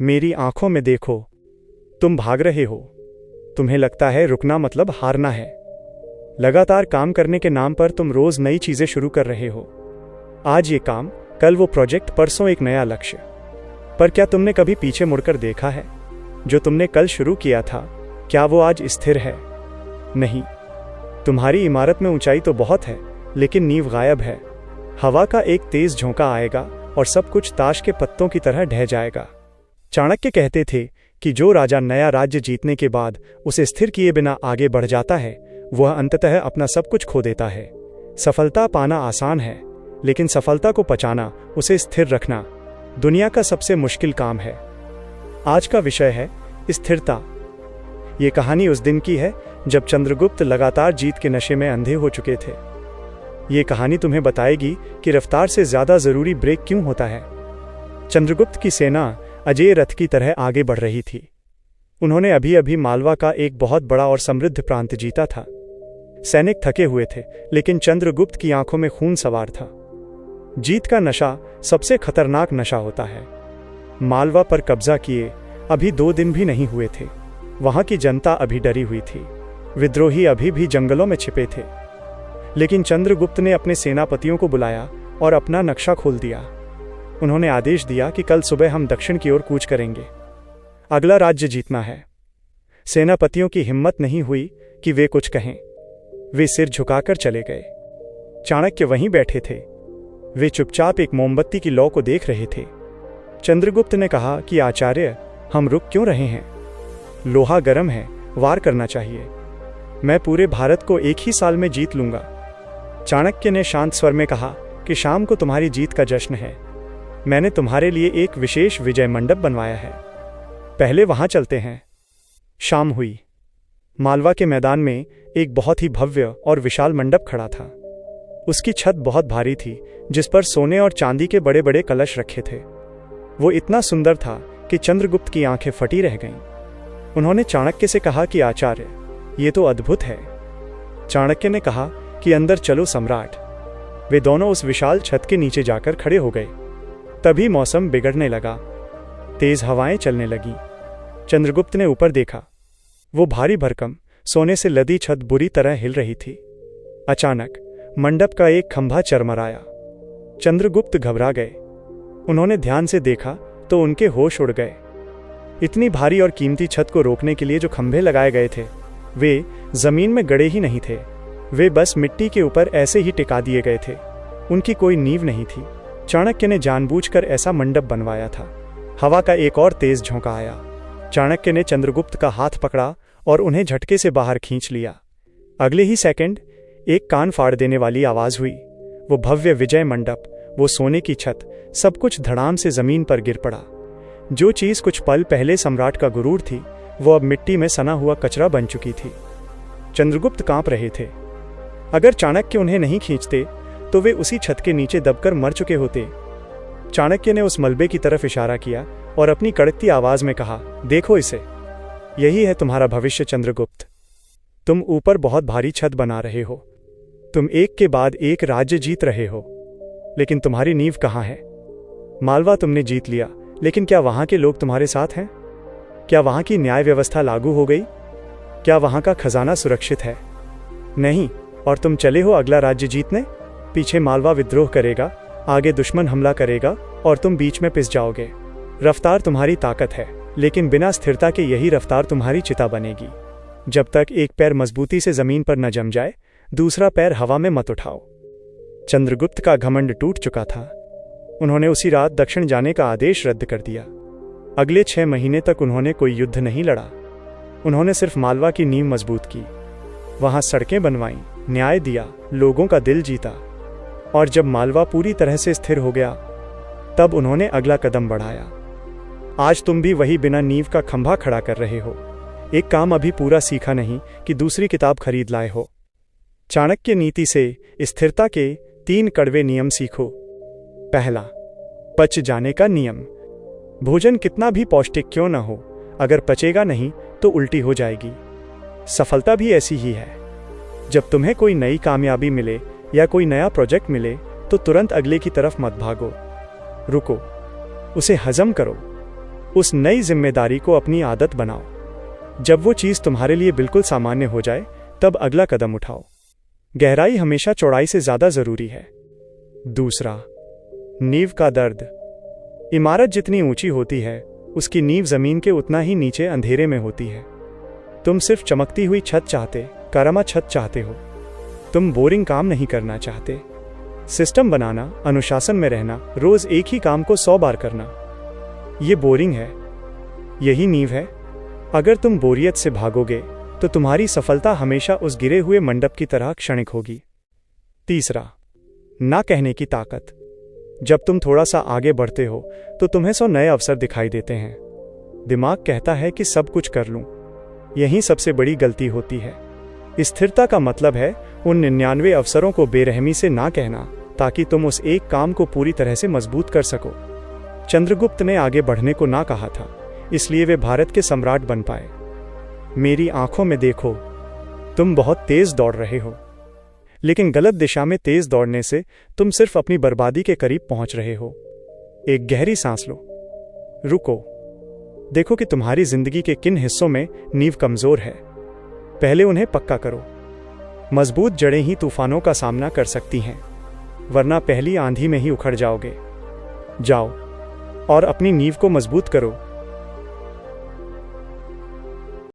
मेरी आंखों में देखो, तुम भाग रहे हो। तुम्हें लगता है रुकना मतलब हारना है। लगातार काम करने के नाम पर तुम रोज नई चीजें शुरू कर रहे हो। आज ये काम, कल वो प्रोजेक्ट, परसों एक नया लक्ष्य। पर क्या तुमने कभी पीछे मुड़कर देखा है? जो तुमने कल शुरू किया था, क्या वो आज स्थिर है? नहीं। तुम्हारी इमारत में ऊंचाई तो बहुत है, लेकिन नींव गायब है। हवा का एक तेज झोंका आएगा और सब कुछ ताश के पत्तों की तरह ढह जाएगा। चाणक्य कहते थे कि जो राजा नया राज्य जीतने के बाद उसे स्थिर किए बिना आगे बढ़ जाता है, वह अंततः अपना सब कुछ खो देता है। सफलता पाना आसान है, लेकिन सफलता को पचाना, उसे स्थिर रखना, दुनिया का सबसे मुश्किल काम है। आज का विषय है स्थिरता। ये कहानी उस दिन की है जब चंद्रगुप्त लगातार जीत के नशे में अंधे हो चुके थे। ये कहानी तुम्हें बताएगी कि रफ्तार से ज्यादा जरूरी ब्रेक क्यों होता है। चंद्रगुप्त की सेना अजेय रथ की तरह आगे बढ़ रही थी। उन्होंने अभी अभी मालवा का एक बहुत बड़ा और समृद्ध प्रांत जीता था। सैनिक थके हुए थे, लेकिन चंद्रगुप्त की आंखों में खून सवार था। जीत का नशा सबसे खतरनाक नशा होता है। मालवा पर कब्जा किए अभी 2 दिन भी नहीं हुए थे। वहां की जनता अभी डरी हुई थी। विद्रोही अभी भी जंगलों में छिपे थे। लेकिन चंद्रगुप्त ने अपने सेनापतियों को बुलाया और अपना नक्शा खोल दिया। उन्होंने आदेश दिया कि कल सुबह हम दक्षिण की ओर कूच करेंगे। अगला राज्य जीतना है। सेनापतियों की हिम्मत नहीं हुई कि वे कुछ कहें। वे सिर झुकाकर चले गए। चाणक्य वहीं बैठे थे। वे चुपचाप एक मोमबत्ती की लौ को देख रहे थे। चंद्रगुप्त ने कहा कि आचार्य, हम रुक क्यों रहे हैं? लोहा गर्म है, वार करना चाहिए। मैं पूरे भारत को एक ही साल में जीत लूंगा। चाणक्य ने शांत स्वर में कहा कि शाम को तुम्हारी जीत का जश्न है। मैंने तुम्हारे लिए एक विशेष विजय मंडप बनवाया है। पहले वहां चलते हैं। शाम हुई। मालवा के मैदान में एक बहुत ही भव्य और विशाल मंडप खड़ा था। उसकी छत बहुत भारी थी, जिस पर सोने और चांदी के बड़े बड़े कलश रखे थे। वो इतना सुंदर था कि चंद्रगुप्त की आंखें फटी रह गईं। उन्होंने चाणक्य से कहा कि आचार्य, ये तो अद्भुत है। चाणक्य ने कहा कि अंदर चलो सम्राट। वे दोनों उस विशाल छत के नीचे जाकर खड़े हो गए। तभी मौसम बिगड़ने लगा। तेज हवाएं चलने लगीं। चंद्रगुप्त ने ऊपर देखा। वो भारी भरकम सोने से लदी छत बुरी तरह हिल रही थी। अचानक मंडप का एक खंभा चरमराया। चंद्रगुप्त घबरा गए। उन्होंने ध्यान से देखा तो उनके होश उड़ गए। इतनी भारी और कीमती छत को रोकने के लिए जो खंभे लगाए गए थे, वे जमीन में गड़े ही नहीं थे। वे बस मिट्टी के ऊपर ऐसे ही टिका दिए गए थे। उनकी कोई नींव नहीं थी। चाणक्य ने जानबूझकर ऐसा मंडप बनवाया था। हवा का एक और तेज झोंका आया। चाणक्य ने चंद्रगुप्त का हाथ पकड़ा और उन्हें झटके से बाहर खींच लिया। अगले ही सेकंड एक कान फाड़ देने वाली आवाज हुई। वो भव्य विजय मंडप, वो सोने की छत, सब कुछ धड़ाम से जमीन पर गिर पड़ा। जो चीज कुछ पल पहले सम्राट का गुरूर थी, वो अब मिट्टी में सना हुआ कचरा बन चुकी थी। चंद्रगुप्त कांप रहे थे। अगर चाणक्य उन्हें नहीं खींचते तो वे उसी छत के नीचे दबकर मर चुके होते। चाणक्य ने उस मलबे की तरफ इशारा किया और अपनी कड़कती आवाज में कहा, देखो इसे। यही है तुम्हारा भविष्य चंद्रगुप्त। तुम ऊपर बहुत भारी छत बना रहे हो। तुम एक के बाद एक राज्य जीत रहे हो, लेकिन तुम्हारी नींव कहाँ है? मालवा तुमने जीत लिया, लेकिन क्या वहां के लोग तुम्हारे साथ हैं? क्या वहां की न्याय व्यवस्था लागू हो गई? क्या वहां का खजाना सुरक्षित है? नहीं। और तुम चले हो अगला राज्य जीतने। पीछे मालवा विद्रोह करेगा, आगे दुश्मन हमला करेगा और तुम बीच में पिस जाओगे। रफ्तार तुम्हारी ताकत है, लेकिन बिना स्थिरता के यही रफ्तार तुम्हारी चिता बनेगी। जब तक एक पैर मजबूती से जमीन पर न जम जाए, दूसरा पैर हवा में मत उठाओ। चंद्रगुप्त का घमंड टूट चुका था। उन्होंने उसी रात दक्षिण जाने का आदेश रद्द कर दिया। अगले 6 महीने तक उन्होंने कोई युद्ध नहीं लड़ा। उन्होंने सिर्फ मालवा की नींव मजबूत की। वहां सड़कें बनवाईं, न्याय दिया, लोगों का दिल जीता। और जब मालवा पूरी तरह से स्थिर हो गया, तब उन्होंने अगला कदम बढ़ाया। आज तुम भी वही बिना नींव का खंभा खड़ा कर रहे हो। एक काम अभी पूरा सीखा नहीं कि दूसरी किताब खरीद लाए हो। चाणक्य नीति से स्थिरता के 3 कड़वे नियम सीखो। पहला, पच जाने का नियम। भोजन कितना भी पौष्टिक क्यों न हो, अगर पचेगा नहीं तो उल्टी हो जाएगी। सफलता भी ऐसी ही है। जब तुम्हें कोई नई कामयाबी मिले या कोई नया प्रोजेक्ट मिले, तो तुरंत अगले की तरफ मत भागो। रुको, उसे हजम करो। उस नई जिम्मेदारी को अपनी आदत बनाओ। जब वो चीज़ तुम्हारे लिए बिल्कुल सामान्य हो जाए, तब अगला कदम उठाओ। गहराई हमेशा चौड़ाई से ज़्यादा ज़रूरी है। दूसरा, नींव का दर्द। इमारत जितनी ऊंची होती है, उसकी नींव ज़मीन के उतना ही नीचे अंधेरे में होती है। तुम सिर्फ चमकती हुई छत चाहते, करामा छत चाहते हो। तुम बोरिंग काम नहीं करना चाहते। सिस्टम बनाना, अनुशासन में रहना, रोज एक ही काम को 100 बार करना, ये बोरिंग है। यही नींव है। अगर तुम बोरियत से भागोगे तो तुम्हारी सफलता हमेशा उस गिरे हुए मंडप की तरह क्षणिक होगी। तीसरा, ना कहने की ताकत। जब तुम थोड़ा सा आगे बढ़ते हो तो तुम्हें 100 नए अवसर दिखाई देते हैं। दिमाग कहता है कि सब कुछ कर लूं। यही सबसे बड़ी गलती होती है। स्थिरता का मतलब है उन 99 अवसरों को बेरहमी से ना कहना, ताकि तुम उस एक काम को पूरी तरह से मजबूत कर सको। चंद्रगुप्त ने आगे बढ़ने को ना कहा था, इसलिए वे भारत के सम्राट बन पाए। मेरी आंखों में देखो, तुम बहुत तेज दौड़ रहे हो, लेकिन गलत दिशा में तेज दौड़ने से तुम सिर्फ अपनी बर्बादी के करीब पहुंच रहे हो। एक गहरी सांस लो, रुको, देखो कि तुम्हारी जिंदगी के किन हिस्सों में नींव कमजोर है। पहले उन्हें पक्का करो। मजबूत जड़ें ही तूफानों का सामना कर सकती हैं, वरना पहली आंधी में ही उखड़ जाओगे। जाओ और अपनी नींव को मजबूत करो।